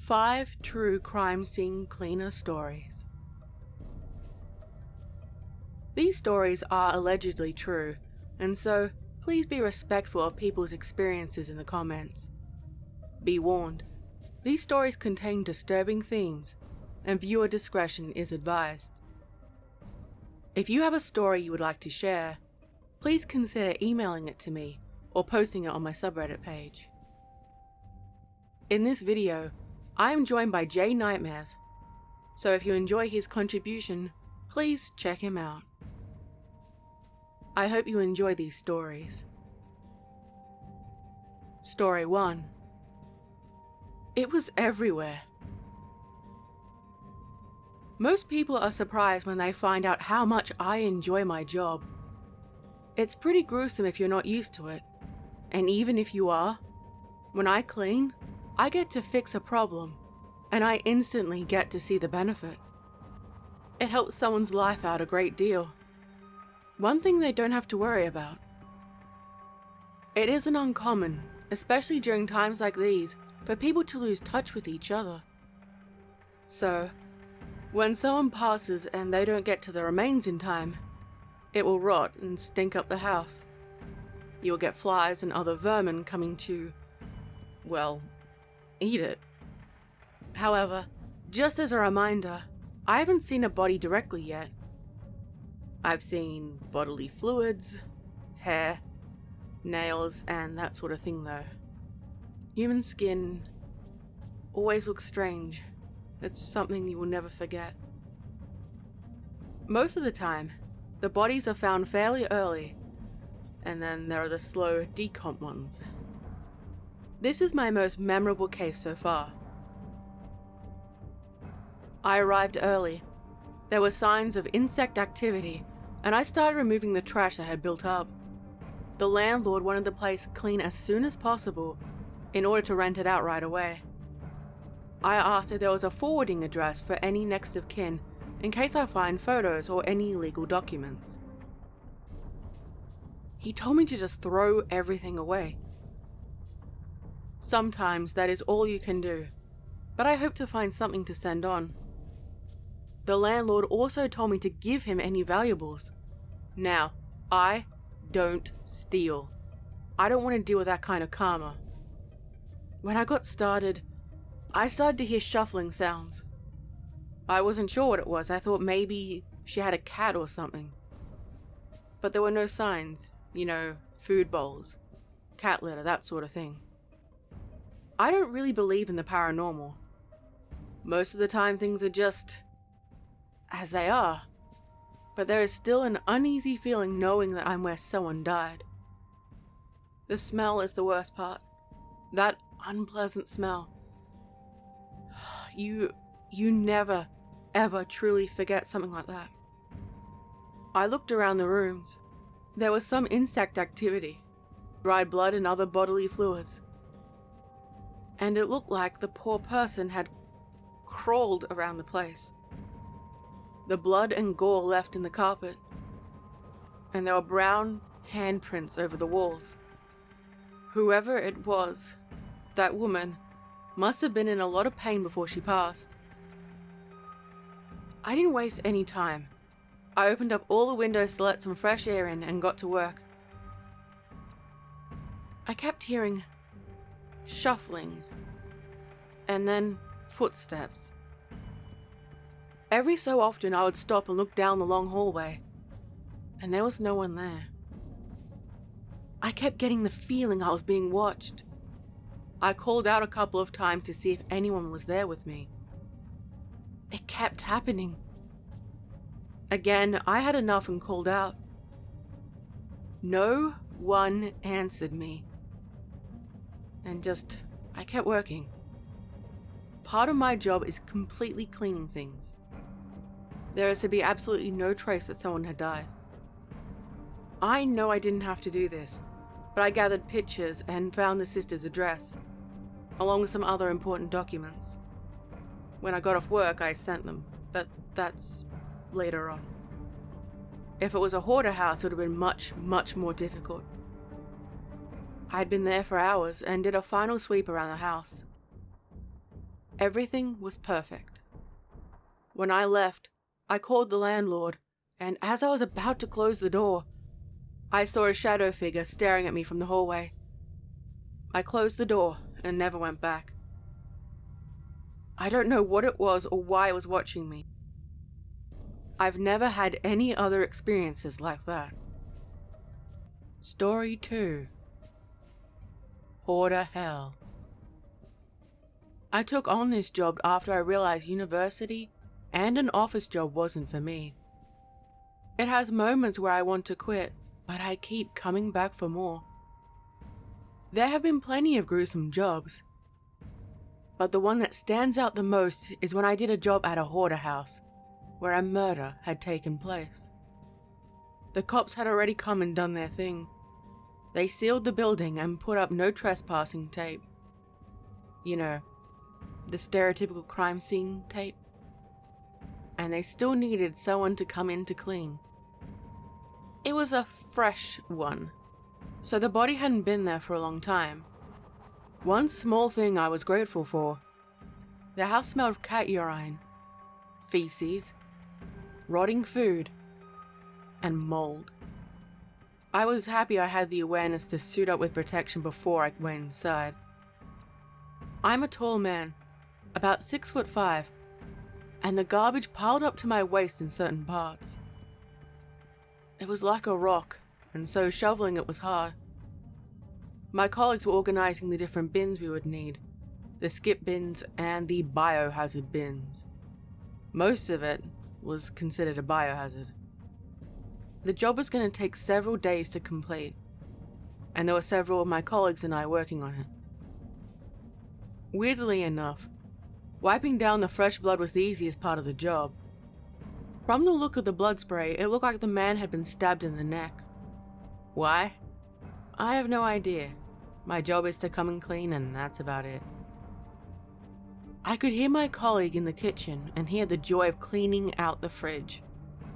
5 true crime scene cleaner stories. These stories are allegedly true, and so please be respectful of people's experiences in the comments. Be warned, these stories contain disturbing themes, and viewer discretion is advised. If you have a story you would like to share, please consider emailing it to me or posting it on my subreddit page. In this video, I am joined by Jay Nightmares, so if you enjoy his contribution, please check him out. I hope you enjoy these stories. Story 1. It was everywhere. Most people are surprised when they find out how much I enjoy my job. It's pretty gruesome if you're not used to it, and even if you are, when I clean, I get to fix a problem, and I instantly get to see the benefit. It helps someone's life out a great deal. One thing they don't have to worry about. It isn't uncommon, especially during times like these, for people to lose touch with each other. So, when someone passes and they don't get to the remains in time, it will rot and stink up the house. You'll get flies and other vermin coming to, well, eat it. However, just as a reminder, I haven't seen a body directly yet. I've seen bodily fluids, hair, nails, and that sort of thing though. Human skin always looks strange. It's something you will never forget. Most of the time, the bodies are found fairly early, and then there are the slow decomp ones. This is my most memorable case so far. I arrived early. There were signs of insect activity, and I started removing the trash that had built up. The landlord wanted the place clean as soon as possible in order to rent it out right away. I asked if there was a forwarding address for any next of kin in case I find photos or any legal documents. He told me to just throw everything away. Sometimes that is all you can do, but I hope to find something to send on. The landlord also told me to give him any valuables. Now, I don't steal. I don't want to deal with that kind of karma. When I got started, I started to hear shuffling sounds. I wasn't sure what it was. I thought maybe she had a cat or something. But there were no signs, food bowls, cat litter, that sort of thing. I don't really believe in the paranormal. Most of the time things are just as they are, but there is still an uneasy feeling knowing that I'm where someone died. The smell is the worst part. That unpleasant smell. You never, ever truly forget something like that. I looked around the rooms. There was some insect activity, dried blood and other bodily fluids. And it looked like the poor person had crawled around the place. The blood and gore left in the carpet, and there were brown handprints over the walls. Whoever it was, that woman must have been in a lot of pain before she passed. I didn't waste any time. I opened up all the windows to let some fresh air in and got to work. I kept hearing shuffling, and then footsteps. Every so often I would stop and look down the long hallway, and there was no one there. I kept getting the feeling I was being watched. I called out a couple of times to see if anyone was there with me. It kept happening. Again, I had enough and called out. No one answered me. And I kept working. Part of my job is completely cleaning things. There is to be absolutely no trace that someone had died. I know I didn't have to do this, but I gathered pictures and found the sister's address, along with some other important documents. When I got off work, I sent them, but that's later on. If it was a hoarder house, it would have been much, much more difficult. I'd been there for hours and did a final sweep around the house. Everything was perfect. When I left, I called the landlord, and as I was about to close the door, I saw a shadow figure staring at me from the hallway. I closed the door and never went back. I don't know what it was or why it was watching me. I've never had any other experiences like that. Story 2. Hoarder Hell. I took on this job after I realized university and an office job wasn't for me. It has moments where I want to quit, but I keep coming back for more. There have been plenty of gruesome jobs, but the one that stands out the most is when I did a job at a hoarder house, where a murder had taken place. The cops had already come and done their thing. They sealed the building and put up no trespassing tape. You know, the stereotypical crime scene tape. And they still needed someone to come in to clean. It was a fresh one, so the body hadn't been there for a long time. One small thing I was grateful for. The house smelled of cat urine, feces, rotting food, and mold. I was happy I had the awareness to suit up with protection before I went inside. I'm a tall man, about 6'5", and the garbage piled up to my waist in certain parts. It was like a rock, and so shoveling it was hard. My colleagues were organizing the different bins we would need, the skip bins and the biohazard bins. Most of it was considered a biohazard. The job was going to take several days to complete, and there were several of my colleagues and I working on it. Weirdly enough, wiping down the fresh blood was the easiest part of the job. From the look of the blood spray, it looked like the man had been stabbed in the neck. Why? I have no idea. My job is to come and clean, and that's about it. I could hear my colleague in the kitchen and hear the joy of cleaning out the fridge.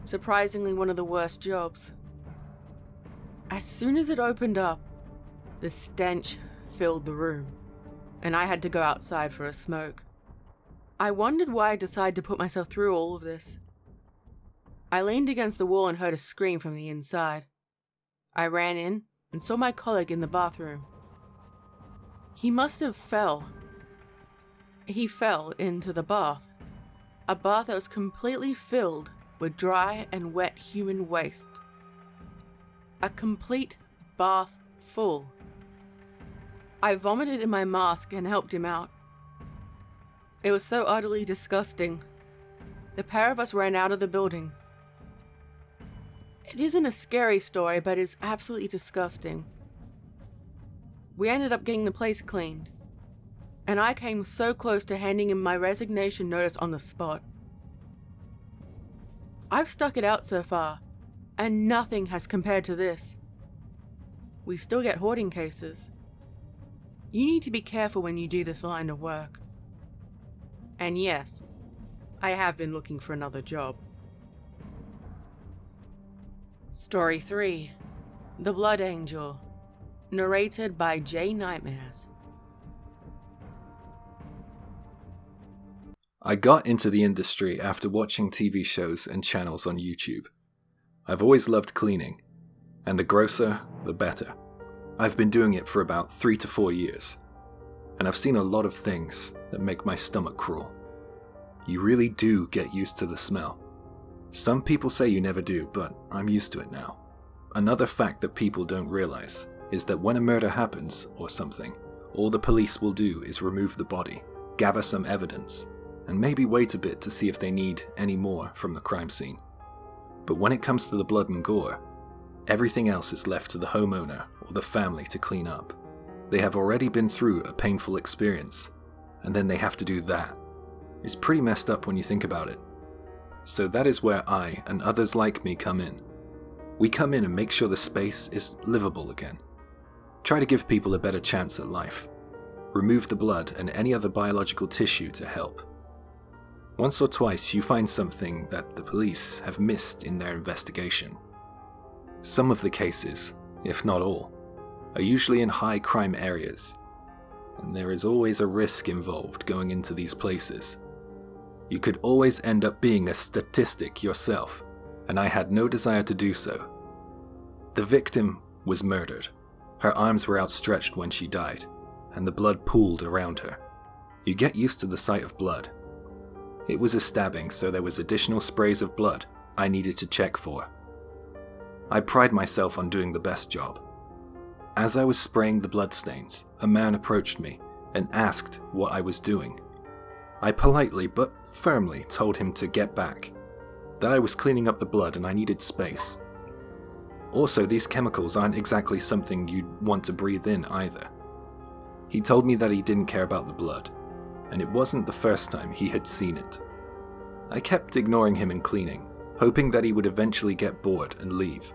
Surprisingly, one of the worst jobs. As soon as it opened up, the stench filled the room, and I had to go outside for a smoke. I wondered why I decided to put myself through all of this. I leaned against the wall and heard a scream from the inside. I ran in and saw my colleague in the bathroom. He must have fell. He fell into the bath. A bath that was completely filled with dry and wet human waste. A complete bath full. I vomited in my mask and helped him out. It was so utterly disgusting. The pair of us ran out of the building. It isn't a scary story, but it's absolutely disgusting. We ended up getting the place cleaned, and I came so close to handing in my resignation notice on the spot. I've stuck it out so far, and nothing has compared to this. We still get hoarding cases. You need to be careful when you do this line of work. And yes, I have been looking for another job. Story 3. The Blood Angel. Narrated by J Nightmares. I got into the industry after watching TV shows and channels on YouTube. I've always loved cleaning, and the grosser, the better. I've been doing it for about 3 to 4 years, and I've seen a lot of things that make my stomach crawl. You really do get used to the smell. Some people say you never do, but I'm used to it now. Another fact that people don't realize is that when a murder happens or something, all the police will do is remove the body, gather some evidence, and maybe wait a bit to see if they need any more from the crime scene. But when it comes to the blood and gore, everything else is left to the homeowner or the family to clean up. They have already been through a painful experience, and then they have to do that. It's pretty messed up when you think about it. So that is where I and others like me come in. We come in and make sure the space is livable again. Try to give people a better chance at life. Remove the blood and any other biological tissue to help. Once or twice you find something that the police have missed in their investigation. Some of the cases, if not all, are usually in high crime areas, and there is always a risk involved going into these places. You could always end up being a statistic yourself, and I had no desire to do so. The victim was murdered. Her arms were outstretched when she died, and the blood pooled around her. You get used to the sight of blood. It was a stabbing, so there was additional sprays of blood I needed to check for. I pride myself on doing the best job. As I was spraying the bloodstains, a man approached me and asked what I was doing. I politely but firmly told him to get back, that I was cleaning up the blood and I needed space. Also, these chemicals aren't exactly something you'd want to breathe in either. He told me that he didn't care about the blood, and it wasn't the first time he had seen it. I kept ignoring him and cleaning, hoping that he would eventually get bored and leave.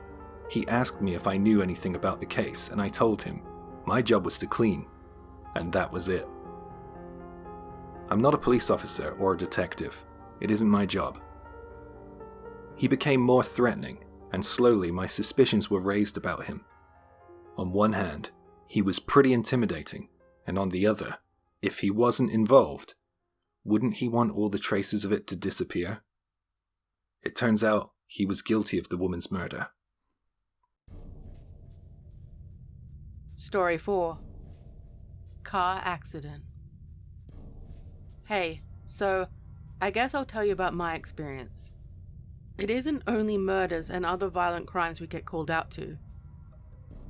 He asked me if I knew anything about the case, and I told him my job was to clean, and that was it. I'm not a police officer or a detective. It isn't my job. He became more threatening, and slowly my suspicions were raised about him. On one hand, he was pretty intimidating, and on the other, if he wasn't involved, wouldn't he want all the traces of it to disappear? It turns out he was guilty of the woman's murder. Story 4. Car accident. Hey, so I guess I'll tell you about my experience. It isn't only murders and other violent crimes we get called out to.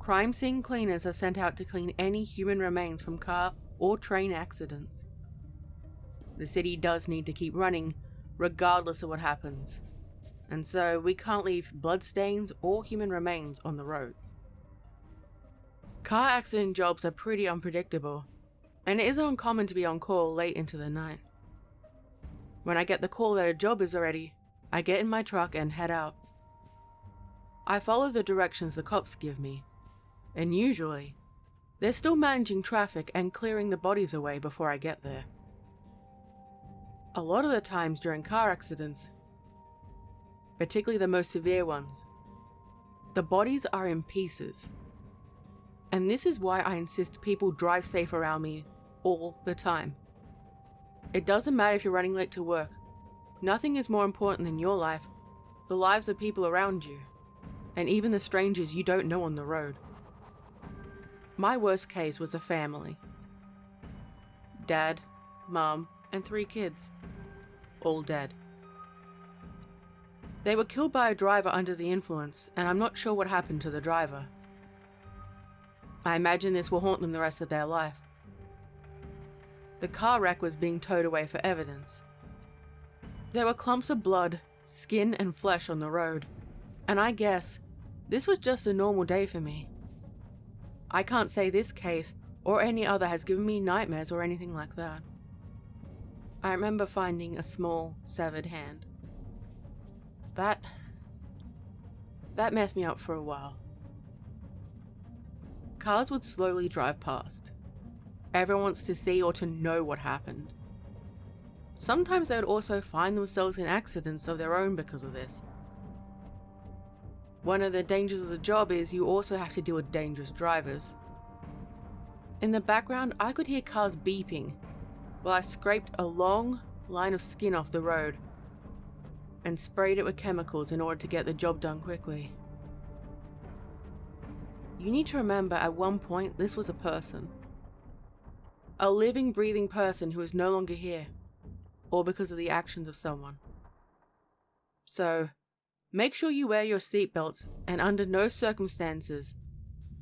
Crime scene cleaners are sent out to clean any human remains from car or train accidents. The city does need to keep running, regardless of what happens, and so we can't leave bloodstains or human remains on the roads. Car accident jobs are pretty unpredictable, and it isn't uncommon to be on call late into the night. When I get the call that a job is ready, I get in my truck and head out. I follow the directions the cops give me, and usually, they're still managing traffic and clearing the bodies away before I get there. A lot of the times during car accidents, particularly the most severe ones, the bodies are in pieces. And this is why I insist people drive safe around me all the time. It doesn't matter if you're running late to work. Nothing is more important than your life, the lives of people around you, and even the strangers you don't know on the road. My worst case was a family. Dad, Mom, and 3 kids. All dead. They were killed by a driver under the influence, and I'm not sure what happened to the driver. I imagine this will haunt them the rest of their life. The car wreck was being towed away for evidence. There were clumps of blood, skin, and flesh on the road, and I guess this was just a normal day for me. I can't say this case or any other has given me nightmares or anything like that. I remember finding a small, severed hand. That messed me up for a while. Cars would slowly drive past. Everyone wants to see or to know what happened. Sometimes they would also find themselves in accidents of their own because of this. One of the dangers of the job is you also have to deal with dangerous drivers. In the background, I could hear cars beeping while I scraped a long line of skin off the road and sprayed it with chemicals in order to get the job done quickly. You need to remember at one point this was a person. A living, breathing person who is no longer here, all because of the actions of someone. So, make sure you wear your seatbelts and under no circumstances,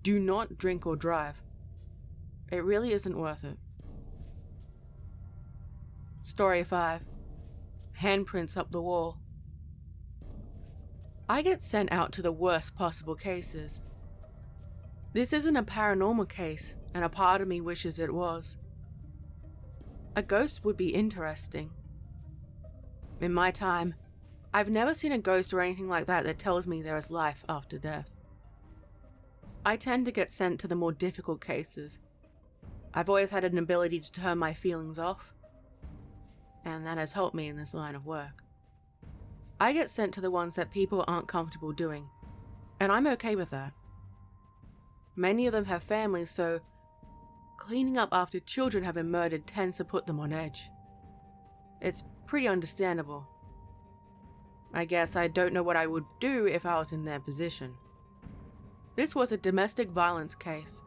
do not drink or drive. It really isn't worth it. Story 5. Handprints up the wall. I get sent out to the worst possible cases. This isn't a paranormal case, and a part of me wishes it was. A ghost would be interesting. In my time, I've never seen a ghost or anything like that tells me there is life after death. I tend to get sent to the more difficult cases. I've always had an ability to turn my feelings off, and that has helped me in this line of work. I get sent to the ones that people aren't comfortable doing, and I'm okay with that. Many of them have families, so cleaning up after children have been murdered tends to put them on edge. It's pretty understandable. I guess I don't know what I would do if I was in their position. This was a domestic violence case.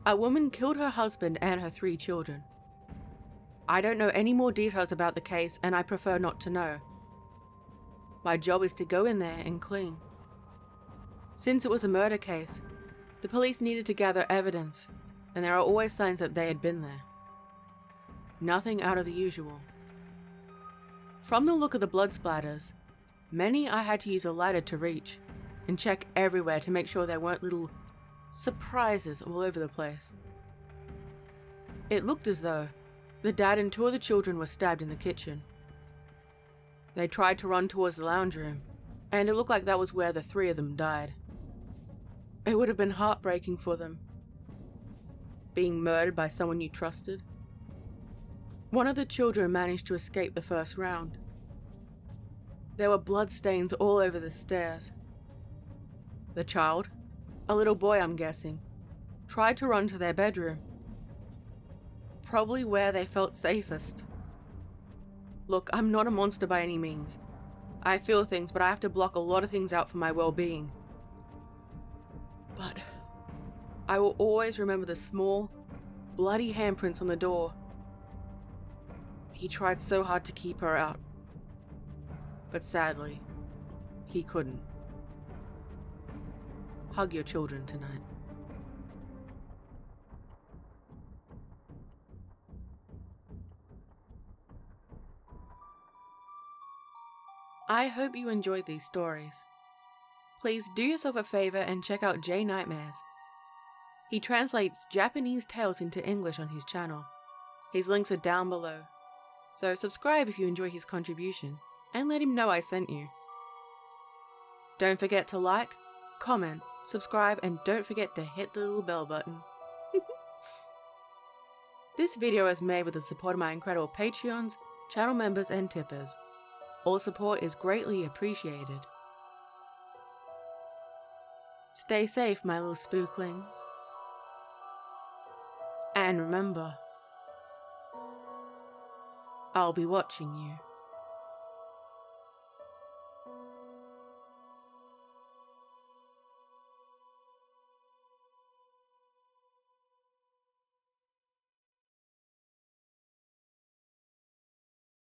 A woman killed her husband and her 3 children. I don't know any more details about the case, and I prefer not to know. My job is to go in there and clean. Since it was a murder case, the police needed to gather evidence, and there are always signs that they had been there. Nothing out of the usual. From the look of the blood splatters, many I had to use a ladder to reach, and check everywhere to make sure there weren't little surprises all over the place. It looked as though the dad and 2 of the children were stabbed in the kitchen. They tried to run towards the lounge room, and it looked like that was where the 3 of them died. It would have been heartbreaking for them, being murdered by someone you trusted. One of the children managed to escape the first round. There were bloodstains all over the stairs. The child, a little boy I'm guessing, tried to run to their bedroom. Probably where they felt safest. Look, I'm not a monster by any means. I feel things, but I have to block a lot of things out for my well-being. But I will always remember the small, bloody handprints on the door. He tried so hard to keep her out. But sadly, he couldn't. Hug your children tonight. I hope you enjoyed these stories. Please do yourself a favor and check out J Nightmares. He translates Japanese tales into English on his channel. His links are down below. So subscribe if you enjoy his contribution, and let him know I sent you. Don't forget to like, comment, subscribe, and don't forget to hit the little bell button. This video is made with the support of my incredible Patreons, channel members, and tippers. All support is greatly appreciated. Stay safe, my little spooklings. And remember, I'll be watching you.